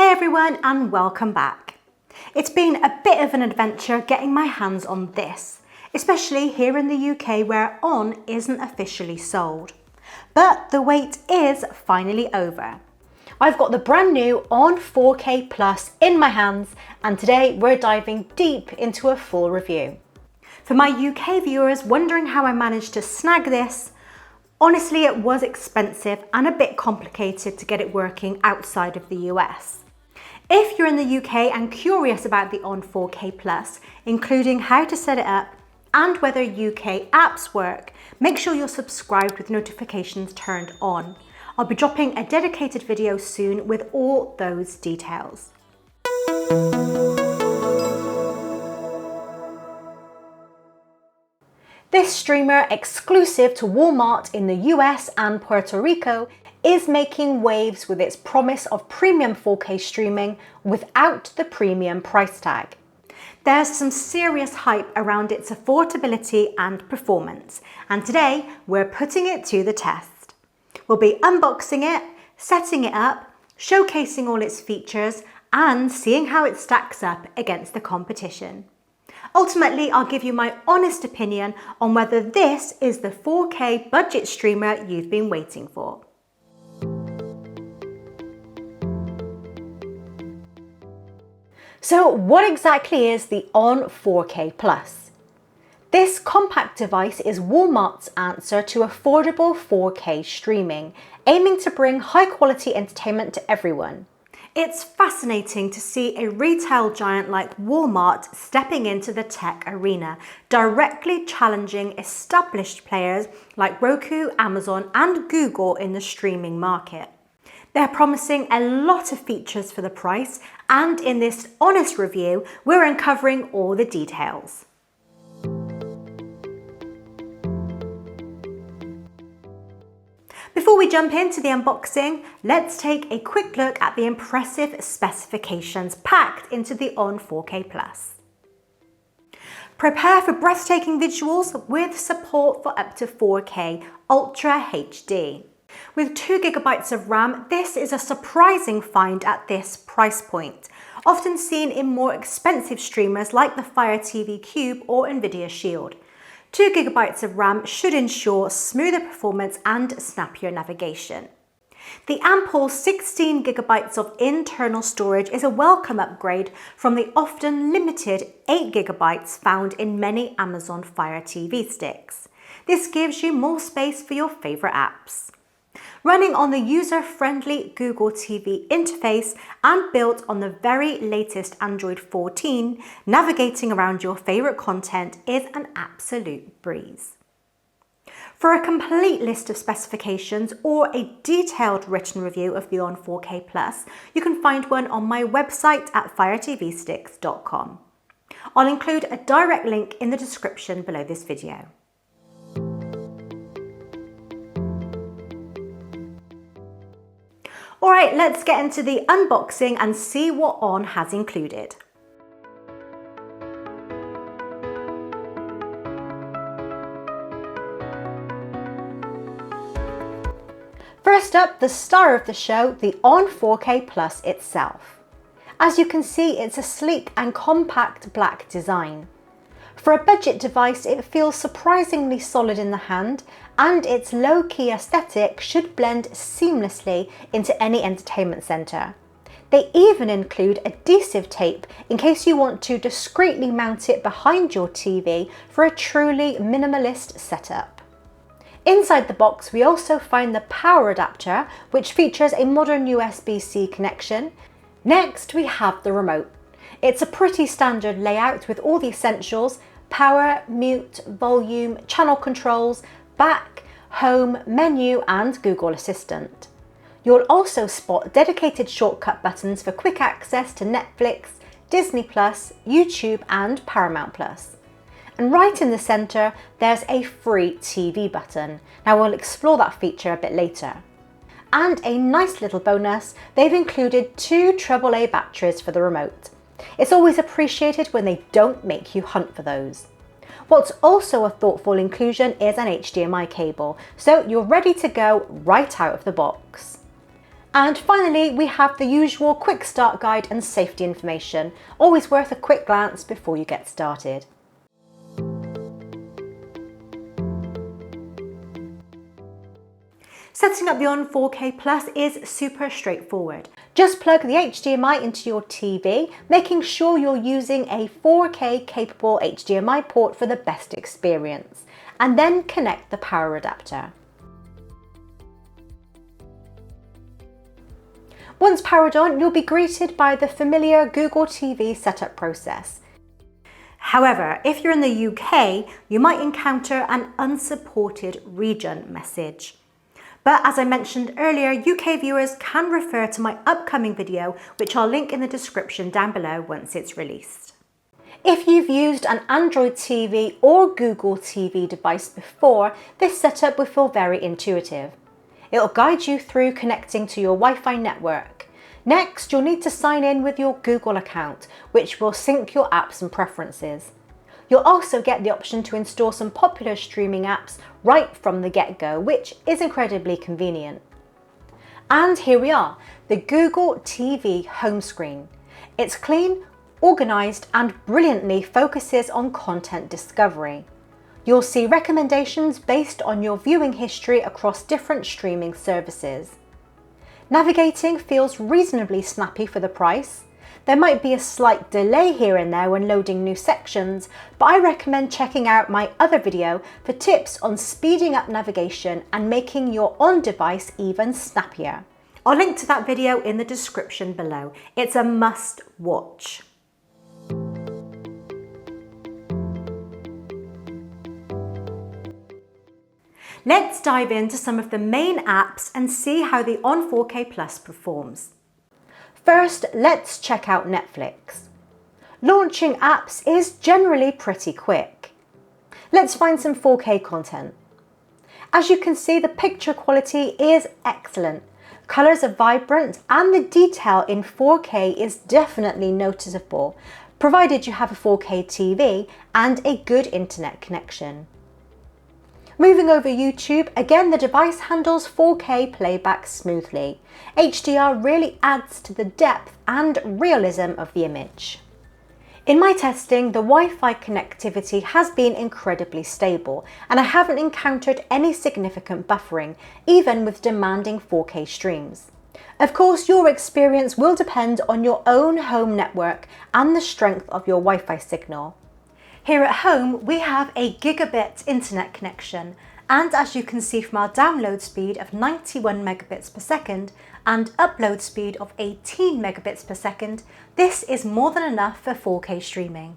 Hey everyone, and welcome back. It's been a bit of an adventure getting my hands on this, especially here in the UK where On isn't officially sold. But the wait is finally over. I've got the brand new On 4K Plus in my hands, and today we're diving deep into a full review. For my UK viewers wondering how I managed to snag this, honestly it was expensive and a bit complicated to get it working outside of the US. If you're in the UK and curious about the On 4K Plus, including how to set it up and whether UK apps work, make sure you're subscribed with notifications turned on. I'll be dropping a dedicated video soon with all those details. This streamer, exclusive to Walmart in the US and Puerto Rico, is making waves with its promise of premium 4K streaming without the premium price tag. There's some serious hype around its affordability and performance, and today we're putting it to the test. We'll be unboxing it, setting it up, showcasing all its features, and seeing how it stacks up against the competition. Ultimately, I'll give you my honest opinion on whether this is the 4K budget streamer you've been waiting for. So what exactly is the On 4K Plus? This compact device is Walmart's answer to affordable 4K streaming, aiming to bring high quality entertainment to everyone. It's fascinating to see a retail giant like Walmart stepping into the tech arena, directly challenging established players like Roku, Amazon, and Google in the streaming market. They're promising a lot of features for the price, and in this honest review, we're uncovering all the details. Before we jump into the unboxing, let's take a quick look at the impressive specifications packed into the On 4K Plus. Prepare for breathtaking visuals with support for up to 4K Ultra HD. With 2 GB of RAM, this is a surprising find at this price point, often seen in more expensive streamers like the Fire TV Cube or Nvidia Shield. 2 GB of RAM should ensure smoother performance and snappier navigation. The ample 16 GB of internal storage is a welcome upgrade from the often limited 8 GB found in many Amazon Fire TV sticks. This gives you more space for your favourite apps. Running on the user-friendly Google TV interface and built on the very latest Android 14, navigating around your favourite content is an absolute breeze. For a complete list of specifications or a detailed written review of the On 4K Plus, you can find one on my website at firetvsticks.com. I'll include a direct link in the description below this video. Alright, let's get into the unboxing and see what On has included. First up, the star of the show, the On 4K Plus itself. As you can see, it's a sleek and compact black design. For a budget device, it feels surprisingly solid in the hand, and its low-key aesthetic should blend seamlessly into any entertainment centre. They even include adhesive tape in case you want to discreetly mount it behind your TV for a truly minimalist setup. Inside the box, we also find the power adapter, which features a modern USB-C connection. Next, we have the remote. It's a pretty standard layout with all the essentials: power, mute, volume, channel controls, back, home, menu, and Google Assistant. You'll also spot dedicated shortcut buttons for quick access to Netflix, Disney+, YouTube, and Paramount+. And right in the centre, there's a free TV button. Now we'll explore that feature a bit later. And a nice little bonus, they've included 2 AAA batteries for the remote. It's always appreciated when they don't make you hunt for those. What's also a thoughtful inclusion is an HDMI cable, so you're ready to go right out of the box. And finally, we have the usual quick start guide and safety information, always worth a quick glance before you get started. Setting up the On4K Plus is super straightforward. Just plug the HDMI into your TV, making sure you're using a 4K capable HDMI port for the best experience, and then connect the power adapter. Once powered on, you'll be greeted by the familiar Google TV setup process. However, if you're in the UK, you might encounter an unsupported region message. But as I mentioned earlier, UK viewers can refer to my upcoming video, which I'll link in the description down below once it's released. If you've used an Android TV or Google TV device before, this setup will feel very intuitive. It'll guide you through connecting to your Wi-Fi network. Next, you'll need to sign in with your Google account, which will sync your apps and preferences. You'll also get the option to install some popular streaming apps right from the get-go, which is incredibly convenient. And here we are, the Google TV home screen. It's clean, organised, and brilliantly focuses on content discovery. You'll see recommendations based on your viewing history across different streaming services. Navigating feels reasonably snappy for the price. There might be a slight delay here and there when loading new sections, but I recommend checking out my other video for tips on speeding up navigation and making your on-device even snappier. I'll link to that video in the description below. It's a must watch. Let's dive into some of the main apps and see how the On4K Plus performs. First, let's check out Netflix. Launching apps is generally pretty quick. Let's find some 4K content. As you can see, the picture quality is excellent. Colours are vibrant and the detail in 4K is definitely noticeable, provided you have a 4K TV and a good internet connection. Moving over YouTube, again the device handles 4K playback smoothly. HDR really adds to the depth and realism of the image. In my testing, the Wi-Fi connectivity has been incredibly stable and I haven't encountered any significant buffering, even with demanding 4K streams. Of course, your experience will depend on your own home network and the strength of your Wi-Fi signal. Here at home, we have a gigabit internet connection, and as you can see from our download speed of 91 megabits per second and upload speed of 18 megabits per second, this is more than enough for 4K streaming.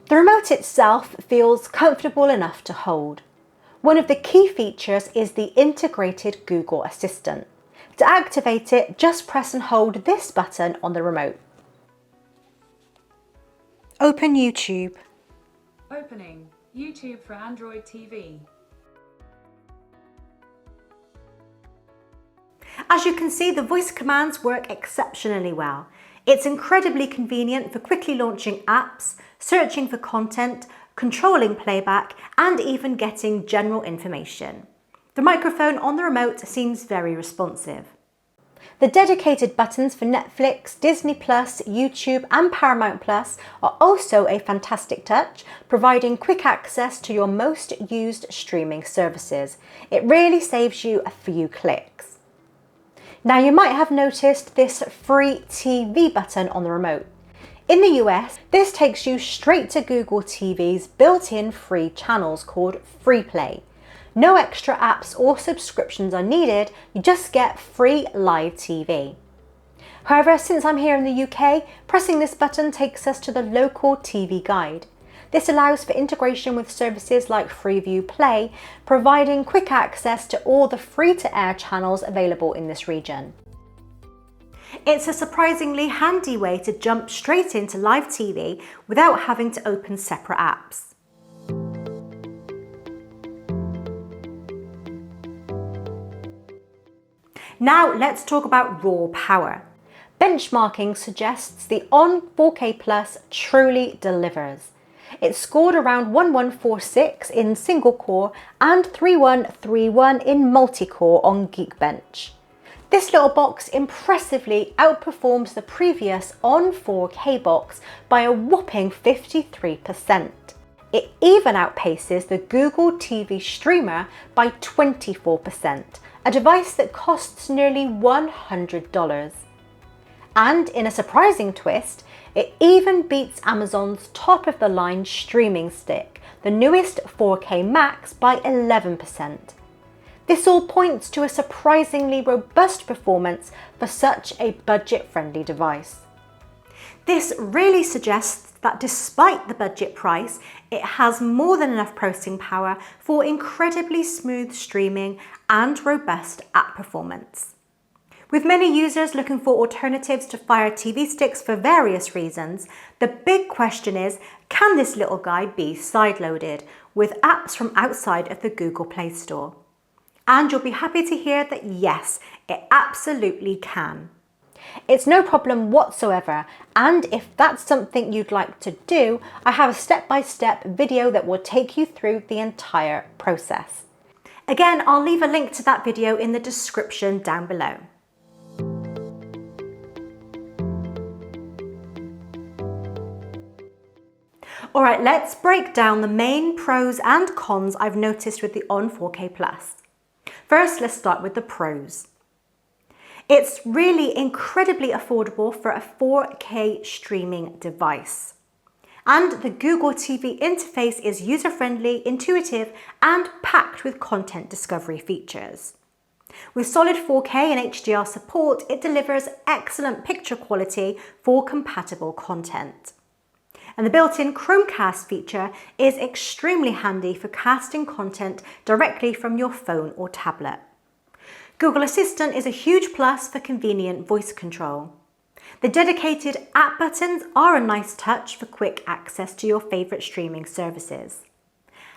The remote itself feels comfortable enough to hold. One of the key features is the integrated Google Assistant. To activate it, just press and hold this button on the remote. Open YouTube. Opening YouTube for Android TV. As you can see, the voice commands work exceptionally well. It's incredibly convenient for quickly launching apps, searching for content, controlling playback, and even getting general information. The microphone on the remote seems very responsive. The dedicated buttons for Netflix, Disney+, YouTube and Paramount Plus are also a fantastic touch, providing quick access to your most used streaming services. It really saves you a few clicks. Now you might have noticed this free TV button on the remote. In the US, this takes you straight to Google TV's built-in free channels called Free Play. No extra apps or subscriptions are needed, you just get free live TV. However, since I'm here in the UK, pressing this button takes us to the local TV guide. This allows for integration with services like Freeview Play, providing quick access to all the free-to-air channels available in this region. It's a surprisingly handy way to jump straight into live TV without having to open separate apps. Now let's talk about raw power. Benchmarking suggests the On4K Plus truly delivers. It scored around 1146 in single core and 3131 in multi-core on Geekbench. This little box impressively outperforms the previous on 4K box by a whopping 53%. It even outpaces the Google TV streamer by 24%, a device that costs nearly $100. And in a surprising twist, it even beats Amazon's top-of-the-line streaming stick, the newest 4K Max, by 11%. This all points to a surprisingly robust performance for such a budget-friendly device. This really suggests that despite the budget price, it has more than enough processing power for incredibly smooth streaming and robust app performance. With many users looking for alternatives to Fire TV sticks for various reasons, the big question is, can this little guy be sideloaded with apps from outside of the Google Play Store? And you'll be happy to hear that yes, it absolutely can. It's no problem whatsoever, and if that's something you'd like to do, I have a step-by-step video that will take you through the entire process. Again, I'll leave a link to that video in the description down below. Alright, let's break down the main pros and cons I've noticed with the On 4K Plus. First, let's start with the pros. It's really incredibly affordable for a 4K streaming device. And the Google TV interface is user-friendly, intuitive, and packed with content discovery features. With solid 4K and HDR support, it delivers excellent picture quality for compatible content. And the built-in Chromecast feature is extremely handy for casting content directly from your phone or tablet. Google Assistant is a huge plus for convenient voice control. The dedicated app buttons are a nice touch for quick access to your favourite streaming services.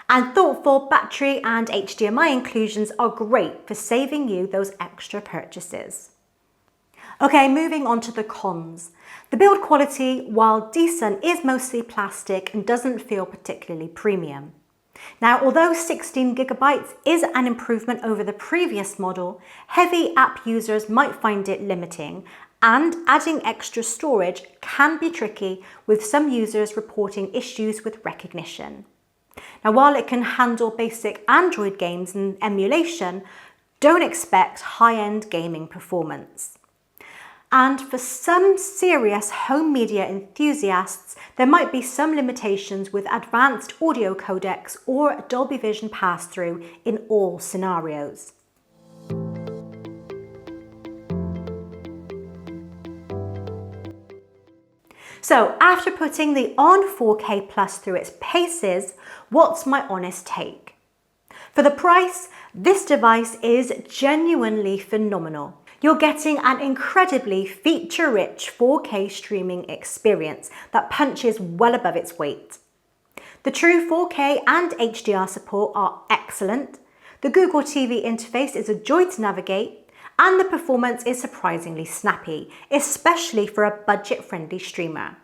And thoughtful battery and HDMI inclusions are great for saving you those extra purchases. Okay, moving on to the cons. The build quality, while decent, is mostly plastic and doesn't feel particularly premium. Now, although 16GB is an improvement over the previous model, heavy app users might find it limiting, and adding extra storage can be tricky, with some users reporting issues with recognition. Now, while it can handle basic Android games and emulation, don't expect high-end gaming performance. And for some serious home media enthusiasts, there might be some limitations with advanced audio codecs or Dolby Vision pass-through in all scenarios. So after putting the On 4K Plus through its paces, what's my honest take? For the price, this device is genuinely phenomenal. You're getting an incredibly feature-rich 4K streaming experience that punches well above its weight. The true 4K and HDR support are excellent, the Google TV interface is a joy to navigate, and the performance is surprisingly snappy, especially for a budget-friendly streamer.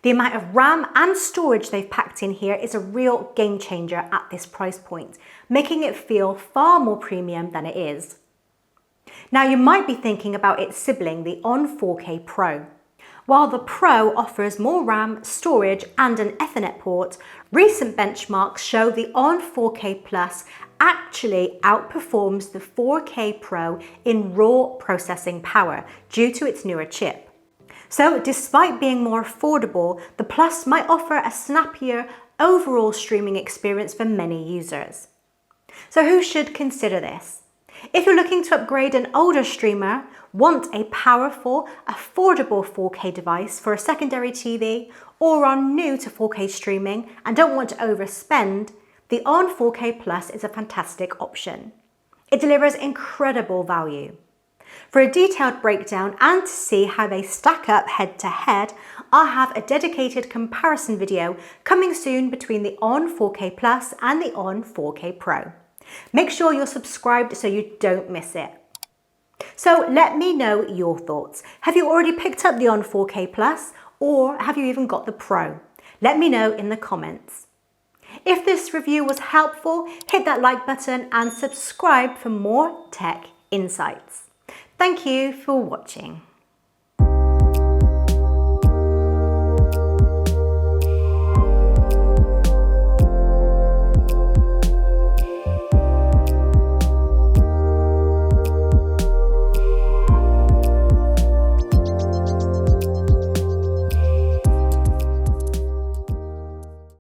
The amount of RAM and storage they've packed in here is a real game changer at this price point, making it feel far more premium than it is. Now, you might be thinking about its sibling, the On 4K Pro. While the Pro offers more RAM, storage, and an Ethernet port, recent benchmarks show the On 4K Plus actually outperforms the 4K Pro in raw processing power due to its newer chip. So, despite being more affordable, the Plus might offer a snappier overall streaming experience for many users. So, who should consider this? If you're looking to upgrade an older streamer, want a powerful, affordable 4K device for a secondary TV, or are new to 4K streaming and don't want to overspend, the On 4K Plus is a fantastic option. It delivers incredible value. For a detailed breakdown and to see how they stack up head to head, I'll have a dedicated comparison video coming soon between the On 4K Plus and the On 4K Pro. Make sure you're subscribed so you don't miss it. So let me know your thoughts. Have you already picked up the On 4K Plus, or have you even got the Pro? Let me know in the comments. If this review was helpful, hit that like button and subscribe for more tech insights. Thank you for watching.